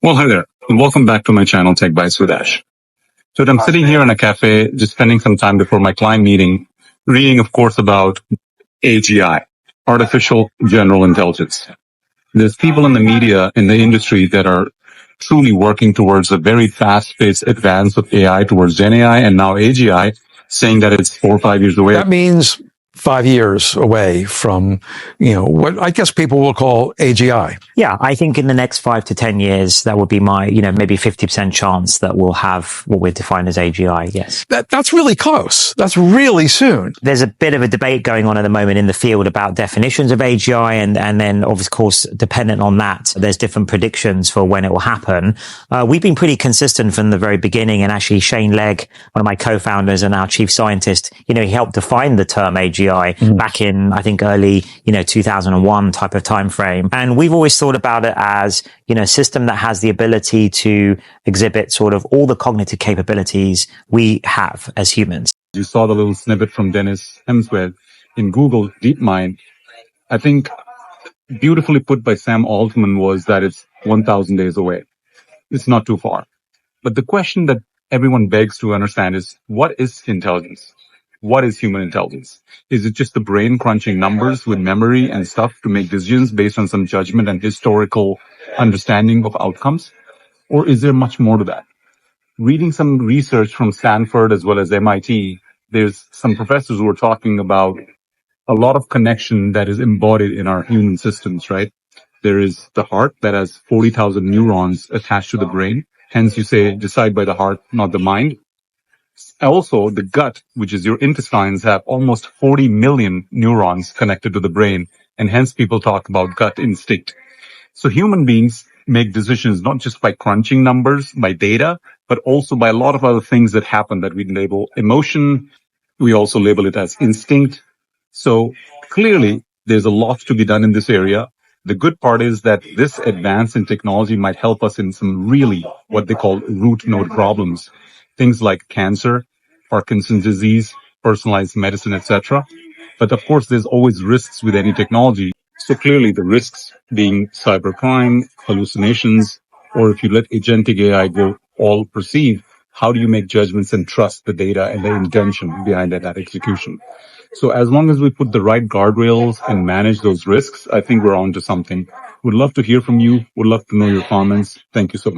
Well, hi there, and welcome back to my channel, Tech Bytes with Ash. So I'm sitting here in a cafe, just spending some time before my client meeting, reading, of course, about AGI, artificial general intelligence. There's people in the media, in the industry that are truly working towards a very fast-paced advance of AI towards Gen AI and now AGI, saying that it's 4 or 5 years away. That means 5 years away from, what I guess people will call AGI. Yeah, I think in the next 5 to 10 years, that would be my, maybe 50% chance that we'll have what we're defined as AGI, yes. That's really close. That's really soon. There's a bit of a debate going on at the moment in the field about definitions of AGI, and then, of course, dependent on that, there's different predictions for when it will happen. We've been pretty consistent from the very beginning, and actually Shane Legg, one of my co-founders and our chief scientist, he helped define the term AGI back in, I think, early, 2001 type of time frame. And we've always thought about it as, a system that has the ability to exhibit sort of all the cognitive capabilities we have as humans. You saw the little snippet from Dennis Hemsworth in Google DeepMind. I think beautifully put by Sam Altman was that it's 1,000 days away. It's not too far. But the question that everyone begs to understand is, what is intelligence? What is human intelligence? Is it just the brain crunching numbers with memory and stuff to make decisions based on some judgment and historical understanding of outcomes? Or is there much more to that? Reading some research from Stanford as well as MIT, there's some professors who are talking about a lot of connection that is embodied in our human systems, right? There is the heart that has 40,000 neurons attached to the brain. Hence you say decide by the heart, not the mind. Also, the gut, which is your intestines, have almost 40 million neurons connected to the brain, and hence people talk about gut instinct. So human beings make decisions not just by crunching numbers, by data, but also by a lot of other things that happen that we label emotion. We also label it as instinct. So clearly, there's a lot to be done in this area. The good part is that this advance in technology might help us in some really what they call root node problems. Things like cancer, Parkinson's disease, personalized medicine, etc. But of course, there's always risks with any technology. So clearly the risks being cybercrime, hallucinations, or if you let agentic AI go all perceive, how do you make judgments and trust the data and the intention behind that execution? So as long as we put the right guardrails and manage those risks, I think we're on to something. Would love to hear from you. Would love to know your comments. Thank you so much.